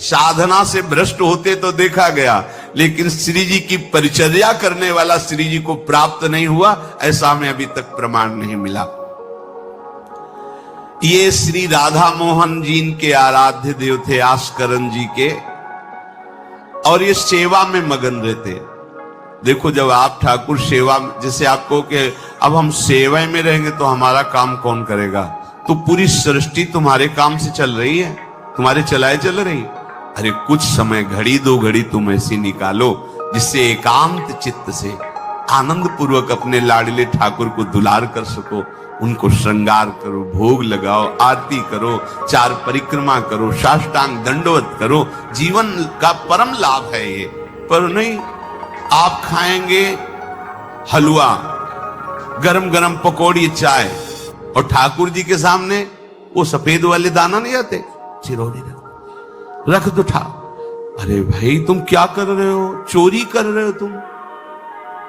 साधना से भ्रष्ट होते तो देखा गया, लेकिन श्री जी की परिचर्या करने वाला श्री जी को प्राप्त नहीं हुआ, ऐसा हमें अभी तक प्रमाण नहीं मिला। ये श्री राधा मोहन जी के आराध्य देव थे, आस्करन जी के, और ये सेवा में मगन रहते। देखो जब आप ठाकुर सेवा, जैसे आपको कि अब हम सेवा में रहेंगे तो हमारा काम कौन करेगा, तो पूरी सृष्टि तुम्हारे काम से चल रही है, तुम्हारे चलाए चल रही। अरे कुछ समय, घड़ी दो घड़ी तुम ऐसी निकालो जिससे एकांत चित्त से आनंद पूर्वक अपने लाडले ठाकुर को दुलार कर सको, उनको श्रृंगार करो, भोग लगाओ, आरती करो, 4 परिक्रमा करो, साष्टांग दंडवत करो। जीवन का परम लाभ है ये। पर नहीं, आप खाएंगे हलवा, गरम गरम पकौड़ी, चाय, और ठाकुर जी के सामने वो सफेद वाले दाना नहीं आते, चिरौरी रख दो अरे भाई तुम क्या कर रहे हो, चोरी कर रहे हो तुम।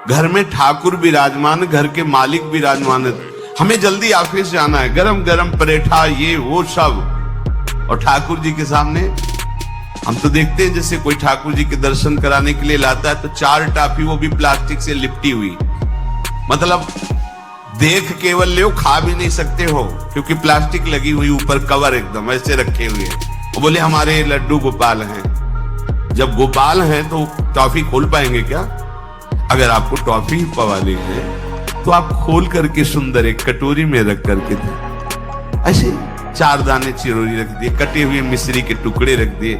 घर में ठाकुर विराजमान, घर के मालिक विराजमान है, हमें जल्दी ऑफिस जाना है, गरम गरम परेठा ये वो सब, और ठाकुर जी के सामने। हम तो देखते हैं जैसे कोई ठाकुर जी के दर्शन कराने के लिए लाता है तो 4 टाफी, वो भी प्लास्टिक से लिपटी हुई, मतलब देख केवल ले, खा भी नहीं सकते हो क्योंकि प्लास्टिक लगी हुई, ऊपर कवर एकदम ऐसे रखे हुए हैं। वो बोले हमारे लड्डू गोपाल हैं। जब गोपाल हैं तो टॉफी खोल पाएंगे क्या? अगर आपको टॉफी पवानी है तो आप खोल करके सुंदर एक कटोरी में रख करके दे, ऐसे 4 दाने चिरौरी रख दिए, कटे हुए मिश्री के टुकड़े रख दिए।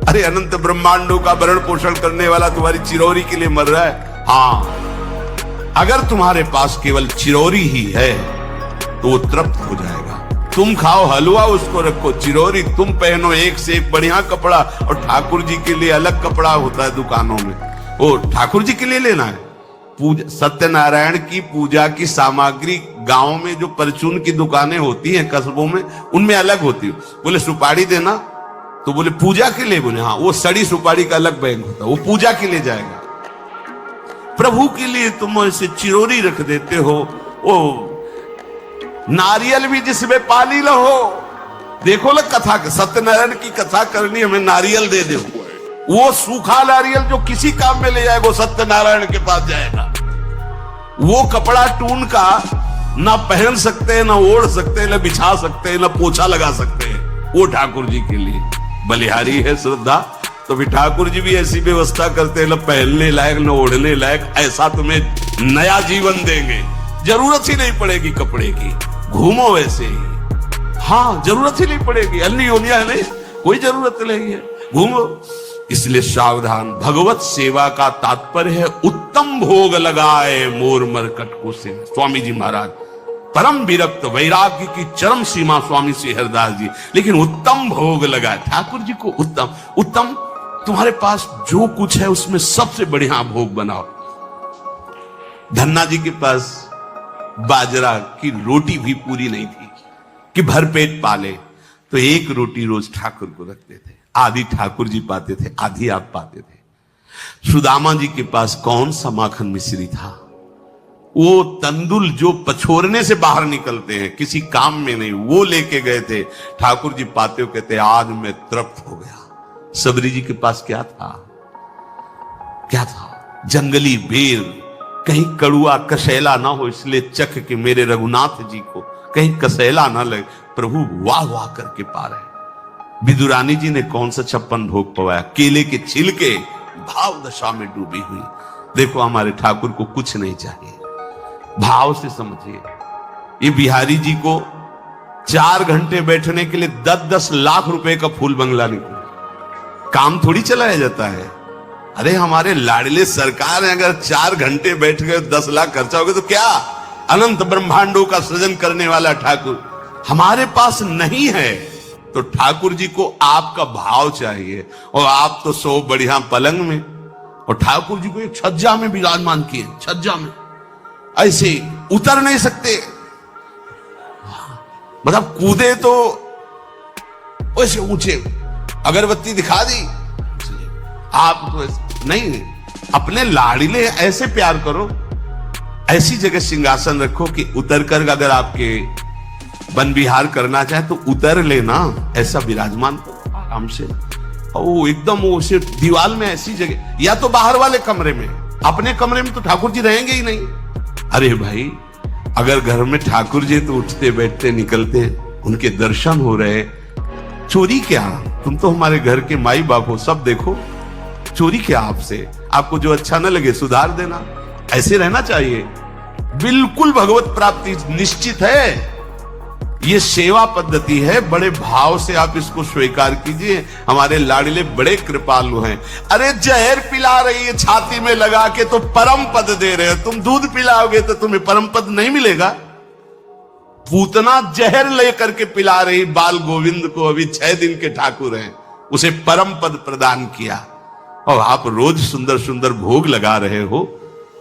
अरे अनंत ब्रह्मांडों का भरण पोषण करने वाला तुम्हारी चिरौरी के लिए मर रहा है। हाँ, अगर तुम्हारे पास केवल चिरौरी ही है तो वो तृप्त हो जाएगा। तुम खाओ हलवा, उसको रखो, चिरौरी तुम पहनो, एक से एक बढ़िया कपड़ा, और ठाकुर जी के लिए अलग कपड़ा होता है दुकानों में, वो ठाकुर जी के लिए लेना है। पूजा, सत्यनारायण की पूजा की सामग्री गांव में जो परचून की दुकानें होती हैं कस्बों में, उनमें अलग होती है। बोले सुपारी देना, तो बोले पूजा के लिए, बोले हाँ, वो सड़ी सुपारी का अलग बैंक होता है, वो पूजा के लिए जाएगा। प्रभु के लिए तुम ऐसे चिरौरी रख देते हो। वो नारियल भी जिसमें पानी न हो, देखो ना कथा, सत्यनारायण की कथा करनी, हमें नारियल दे दो, वो सूखा नारियल जो किसी काम में ले जाएगा वो सत्यनारायण के पास जाएगा। वो कपड़ा टून का ना पहन सकते हैं, ना ओढ़ सकते हैं, ना बिछा सकते हैं, ना पोछा लगा सकते हैं, वो ठाकुर जी के लिए बलिहारी है श्रद्धा। तो भी ठाकुर जी भी ऐसी व्यवस्था करते हैं, ना पहनने लायक ना ओढ़ने लायक, ऐसा तुम्हें नया जीवन देंगे, जरूरत ही नहीं पड़ेगी कपड़े की, घूमो वैसे ही। हाँ, जरूरत ही नहीं पड़ेगी, अन्य योनिया नहीं, कोई जरूरत नहीं है, घूमो। इसलिए सावधान, भगवत सेवा का तात्पर्य है उत्तम भोग लगाए मोर मरकट को से। स्वामी जी महाराज परम विरक्त, वैराग्य की चरम सीमा स्वामी श्री हरिदास जी, लेकिन उत्तम भोग लगाए ठाकुर जी को। उत्तम उत्तम, तुम्हारे पास जो कुछ है उसमें सबसे बढ़िया भोग बनाओ। धन्ना जी के पास बाजरा की रोटी भी पूरी नहीं थी कि भरपेट पाले, तो 1 रोटी रोज ठाकुर को रखते थे। आधी ठाकुर जी पाते थे, आधी आप पाते थे। सुदामा जी के पास कौन सा माखन मिश्री था? वो तंदुल जो पछोरने से बाहर निकलते हैं, किसी काम में नहीं, वो लेके गए थे। ठाकुर जी पाते हो कहते आज मैं तृप्त हो गया। सबरी जी के पास क्या था? क्या था? जंगली बेर, कहीं कड़ुआ कसेला ना हो, इसलिए चख के मेरे रघुनाथ जी को कहीं कसेला ना लगे। प्रभु वाह वाह करके पा रहे। विदुरानी जी ने कौन सा 56 भोग पवाया? केले के छिलके, भाव दशा में डूबी हुई। देखो हमारे ठाकुर को कुछ नहीं चाहिए, भाव से समझिए। ये बिहारी जी को 4 घंटे बैठने के लिए 10-10 लाख रुपए का फूल बंगला निकला। काम थोड़ी चलाया जाता है। अरे हमारे लाडले सरकार है, अगर 4 घंटे बैठ गए 10 लाख खर्चा हो गया तो क्या? अनंत ब्रह्मांडों का सृजन करने वाला ठाकुर हमारे पास नहीं है, तो ठाकुर जी को आपका भाव चाहिए। और आप तो सो बढ़िया पलंग में, और ठाकुर जी को एक छज्जा में विराजमान किए, छज्जा में ऐसे उतर नहीं सकते, मतलब कूदे तो वैसे ऊंचे, अगरबत्ती दिखा दी आप तो नहीं। अपने लाडले ऐसे प्यार करो, ऐसी जगह सिंहासन रखो कि उतर कर अगर आपके वन विहार करना चाहे तो उतर लेना, ऐसा विराजमान करो आराम से। वो एकदम वो सिर्फ दीवार में ऐसी जगह, या तो बाहर वाले कमरे में, अपने कमरे में तो ठाकुर जी रहेंगे ही नहीं। अरे भाई, अगर घर में ठाकुर जी तो उठते बैठते निकलते, उनके दर्शन हो रहे, चोरी क्या? तुम तो हमारे घर के माई बाप हो, सब देखो, चोरी क्या आपसे? आपको जो अच्छा न लगे सुधार देना, ऐसे रहना चाहिए। बिल्कुल भगवत प्राप्ति निश्चित है। ये सेवा पद्धति है, बड़े भाव से आप इसको स्वीकार कीजिए। हमारे लाडले बड़े कृपालु हैं। अरे जहर पिला रही है छाती में लगा के तो परम पद दे रहे हो, तुम दूध पिलाओगे तो तुम्हें परम पद नहीं मिलेगा। पूतना जहर लेकर के पिला रही बाल गोविंद को, अभी 6 दिन के ठाकुर हैं, उसे परम पद प्रदान किया, और आप रोज सुंदर सुंदर भोग लगा रहे हो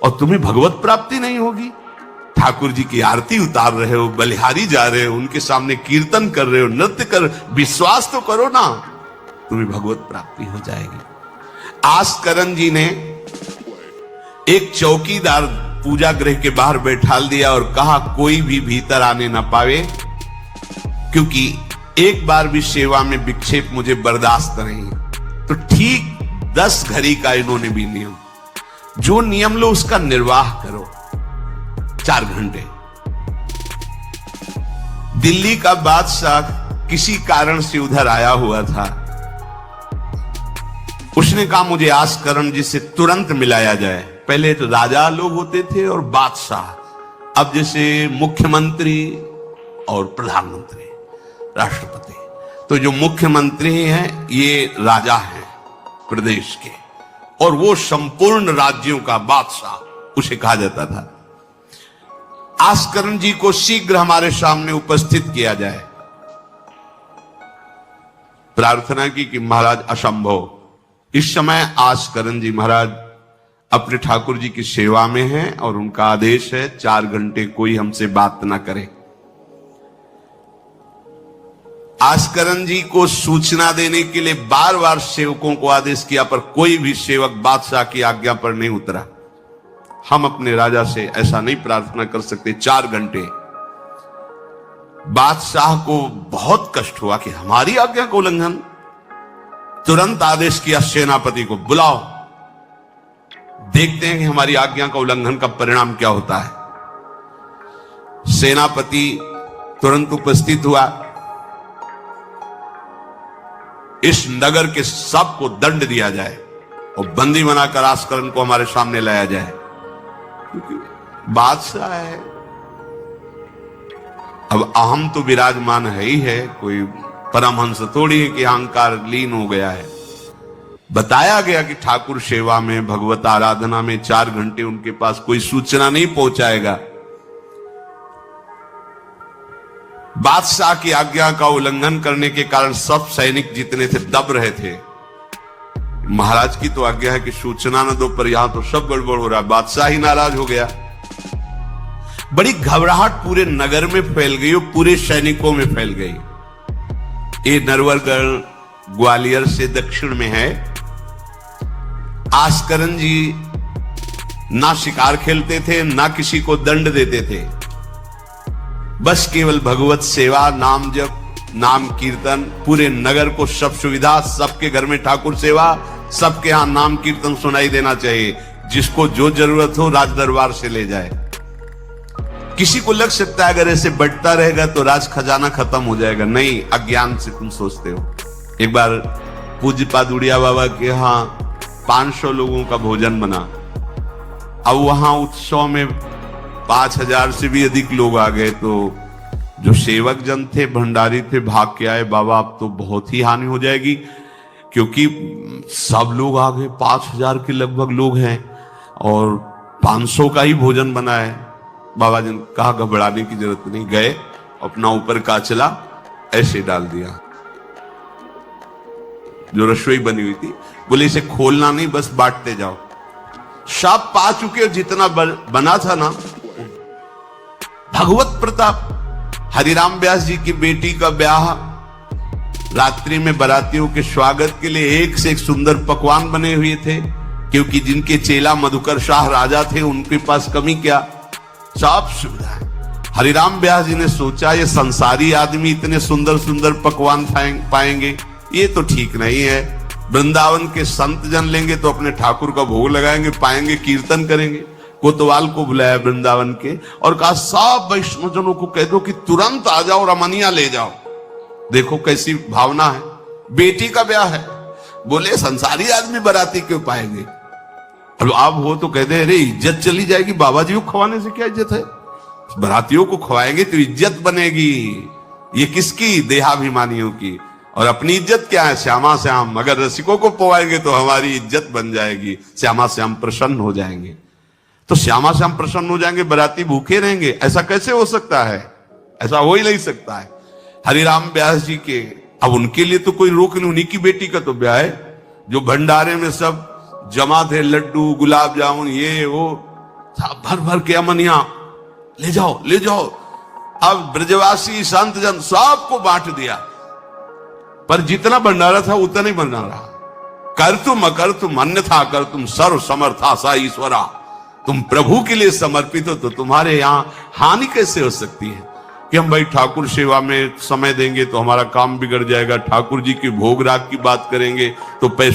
और तुम्हें भगवत प्राप्ति नहीं होगी। ठाकुर जी की आरती उतार रहे हो, बलिहारी जा रहे हो, उनके सामने कीर्तन कर रहे हो, नृत्य कर, विश्वास तो करो ना, तुम्हें भगवत प्राप्ति हो जाएगी। आस्करण जी ने एक चौकीदार पूजा गृह के बाहर बैठाल दिया और कहा कोई भी भीतर आने ना पावे, क्योंकि एक बार भी सेवा में विक्षेप मुझे बर्दाश्त नहीं। तो ठीक 10 घड़ी का इन्होंने भी नियम, जो नियम लो उसका निर्वाह करो। 4 घंटे। दिल्ली का बादशाह किसी कारण से उधर आया हुआ था। उसने कहा मुझे आस्करण जी से तुरंत मिलाया जाए। पहले तो राजा लोग होते थे और बादशाह, अब जैसे मुख्यमंत्री और प्रधानमंत्री, राष्ट्रपति। तो जो मुख्यमंत्री हैं ये राजा हैं प्रदेश के, और वो संपूर्ण राज्यों का बादशाह उसे कहा जाता था। आस्करण जी को शीघ्र हमारे सामने उपस्थित किया जाए। प्रार्थना की कि महाराज असंभव, इस समय आस्करण जी महाराज अपने ठाकुर जी की सेवा में हैं और उनका आदेश है 4 घंटे कोई हमसे बात ना करे। आस्करण जी को सूचना देने के लिए बार बार सेवकों को आदेश किया, पर कोई भी सेवक बादशाह की आज्ञा पर नहीं उतरा। हम अपने राजा से ऐसा नहीं प्रार्थना कर सकते। 4 घंटे। बादशाह को बहुत कष्ट हुआ कि हमारी आज्ञा का उल्लंघन। तुरंत आदेश किया सेनापति को, बुलाओ, देखते हैं कि हमारी आज्ञा का उल्लंघन का परिणाम क्या होता है। सेनापति तुरंत उपस्थित हुआ। इस नगर के सबको दंड दिया जाए और बंदी बनाकर आस्करण को हमारे सामने लाया जाए, क्योंकि बादशाह है। अब अहम तो विराजमान है ही है, कोई परमहंस थोड़ी है कि अहंकार लीन हो गया है। बताया गया कि ठाकुर सेवा में, भगवत आराधना में 4 घंटे उनके पास कोई सूचना नहीं पहुंचाएगा। बादशाह की आज्ञा का उल्लंघन करने के कारण सब सैनिक जितने थे दब रहे थे। महाराज की तो आज्ञा है कि सूचना न दो, पर यहां तो सब गड़बड़ हो रहा है। बादशाह ही नाराज हो गया। बड़ी घबराहट पूरे नगर में फैल गई और पूरे सैनिकों में फैल गई। ये नरवरगढ़ ग्वालियर से दक्षिण में है। आस्करण जी ना शिकार खेलते थे, ना किसी को दंड देते थे, बस केवल भगवत सेवा, नाम जप, नाम कीर्तन, पूरे नगर को सब सुविधा, सबके घर में ठाकुर सेवा, सबके यहां नाम कीर्तन सुनाई देना चाहिए। जिसको जो जरूरत हो राज दरबार से ले जाए। किसी को लग सकता है अगर ऐसे बढ़ता रहेगा तो राज खजाना खत्म हो जाएगा। नहीं, अज्ञान से तुम सोचते हो। एक बार पूज्य पादुड़िया बाबा के यहां 500 लोगों का भोजन बना। अब वहां उत्सव में 5000 से भी अधिक लोग आ गए, तो जो सेवक जन थे, भंडारी थे, भाग के आए, बाबा अब तो बहुत ही हानि हो जाएगी, क्योंकि सब लोग आ गए, 5000 के लगभग लोग हैं और 500 का ही भोजन बना है। बाबा जी ने कहा घबराने की जरूरत नहीं। गए, अपना ऊपर का चला ऐसे डाल दिया जो रसोई बनी हुई थी। बोले इसे खोलना नहीं, बस बांटते जाओ। सब पा चुके, जितना बना था ना। भगवत प्रताप। हरिराम व्यास जी की बेटी का ब्याह, रात्रि में बारातियों के स्वागत के लिए एक से एक सुंदर पकवान बने हुए थे, क्योंकि जिनके चेला मधुकर शाह राजा थे उनके पास कमी क्या, सब सुविधा। हरिराम व्यास जी ने सोचा ये संसारी आदमी इतने सुंदर सुंदर पकवान पाएंगे, ये तो ठीक नहीं है। वृंदावन के संत जन लेंगे तो अपने ठाकुर का भोग लगाएंगे, पाएंगे, कीर्तन करेंगे। कोतवाल को बुलाया वृंदावन के और कहा सब वैष्णवजनों को कह दो कि तुरंत आ जाओ, रमनिया ले जाओ। देखो कैसी भावना है, बेटी का ब्याह है। बोले संसारी आदमी बराती क्यों पाएंगे, अब आप हो तो कह दे अरे इज्जत चली जाएगी, बाबा जी को खवाने से क्या इज्जत है, बरातियों को खवाएंगे तो इज्जत बनेगी। ये किसकी, देहाभिमानियों की। और अपनी इज्जत क्या है, श्यामा श्याम। अगर रसिकों को पवाएंगे तो हमारी इज्जत बन जाएगी, श्यामा श्याम प्रसन्न हो जाएंगे। तो श्यामा श्याम प्रसन्न हो जाएंगे, बराती भूखे रहेंगे, ऐसा कैसे हो सकता है, ऐसा हो ही नहीं सकता है। हरिराम व्यास जी के, अब उनके लिए तो कोई रोक नहीं, उन्हीं की बेटी का तो ब्याह है। जो भंडारे में सब जमा थे, लड्डू गुलाब जामुन ये वो भर भर के अमनिया, ले जाओ ले जाओ। अब ब्रजवासी संत जन सबको बांट दिया, पर जितना भंडारा था उतना ही भंडारा। कर तुम अकर तुम अन्यथा कर तुम सर्व समर्था सा ईश्वरा। तुम प्रभु के लिए समर्पित हो तो तुम्हारे यहां हानि कैसे हो सकती है कि हम भाई ठाकुर सेवा में समय देंगे तो हमारा काम बिगड़ जाएगा, ठाकुर जी के भोग राग की बात करेंगे तो पैसे